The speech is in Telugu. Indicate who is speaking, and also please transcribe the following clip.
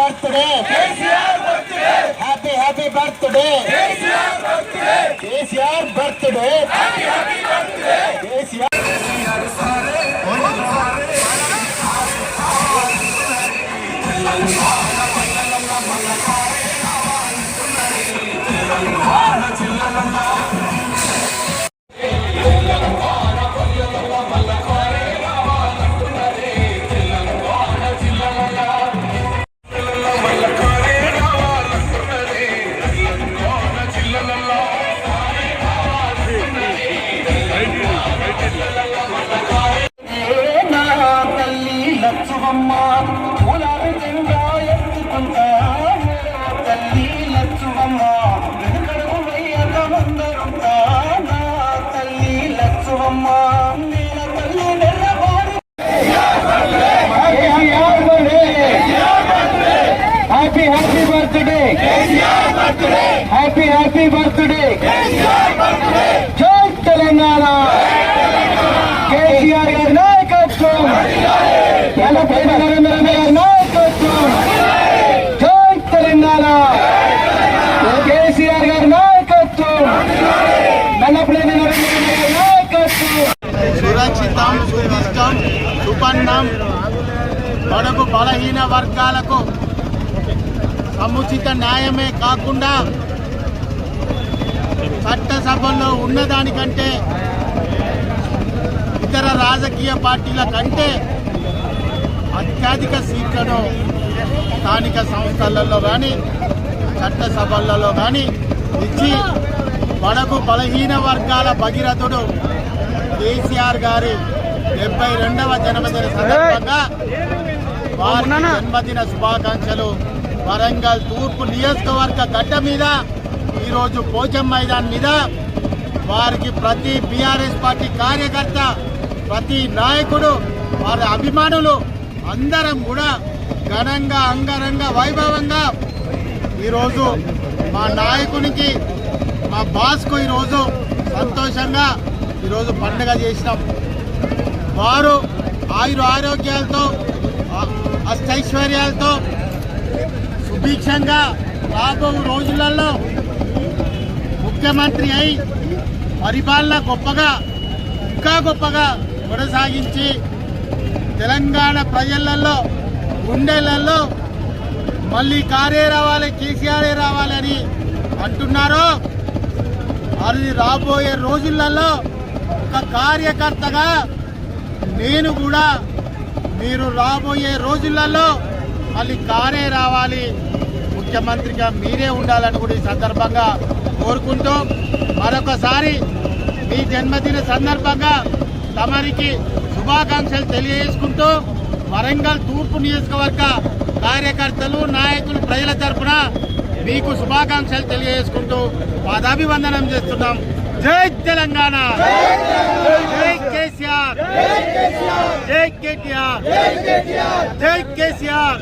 Speaker 1: Birthday happy birthday KCR birthday KCR happy birthday జై తెలంగాణ కేసీఆర్ గారి నాయకత్వం నరేంద్ర గారి నాయకత్వం జై తెలంగాణ కేసీఆర్ గారి నాయకత్వం నల్లపల్లి నరేంద్ర గారి నాయకత్వం
Speaker 2: సురక్షితం సుదిష్టం సుపన్నం బడుగు బలహీన వర్గాలకు సముచిత న్యాయమే కాకుండా చట్టసభల్లో ఉన్నదానికంటే ఇతర రాజకీయ పార్టీల కంటే అత్యధిక సీట్లను స్థానిక సంస్థలలో కానీ చట్టసభలలో కానీ ఇచ్చి బడుగు బలహీన వర్గాల భగీరథుడు కేసీఆర్ గారి 72వ జన్మదిన సందర్భంగా వారి జన్మదిన శుభాకాంక్షలు. వరంగల్ తూర్పు నియోజకవర్గ గడ్డ మీద ఈరోజు పోచం మైదాన్ మీద వారికి ప్రతి బీఆర్ఎస్ పార్టీ కార్యకర్త, ప్రతి నాయకుడు, వారి అభిమానులు అందరం కూడా ఘనంగా అంగరంగ వైభవంగా ఈరోజు మా నాయకునికి, మా బాస్కు ఈరోజు సంతోషంగా ఈరోజు పండుగ చేసినాం. వారు ఆరోగ్యాలతో అష్టైశ్వర్యాలతో సుభిక్షంగా రాబో రోజులలో ముఖ్యమంత్రి అయి పరిపాలన ఇంకా గొప్పగా కొనసాగించి తెలంగాణ ప్రజలలో గుండెలలో మళ్ళీ కారే రావాలి, కేసీఆరే రావాలని అంటున్నారు. అది రాబోయే రోజులలో ఒక కార్యకర్తగా నేను కూడా మీరు రాబోయే రోజులలో మళ్ళీ కారే రావాలి, ముఖ్యమంత్రిగా మీరే ఉండాలని కూడా ఈ సందర్భంగా కోరుకుంటూ మరొకసారి మీ జన్మదిన సందర్భంగా తమరికి శుభాకాంక్షలు తెలియజేసుకుంటూ వరంగల్ తూర్పు నియోజకవర్గ కార్యకర్తలు, నాయకులు, ప్రజల తరఫున మీకు శుభాకాంక్షలు తెలియజేసుకుంటూ పాదాభివందనం చేస్తున్నాం. జై తెలంగాణ, జై కేసీఆర్, జై కేటీఆర్, జై కేసీఆర్.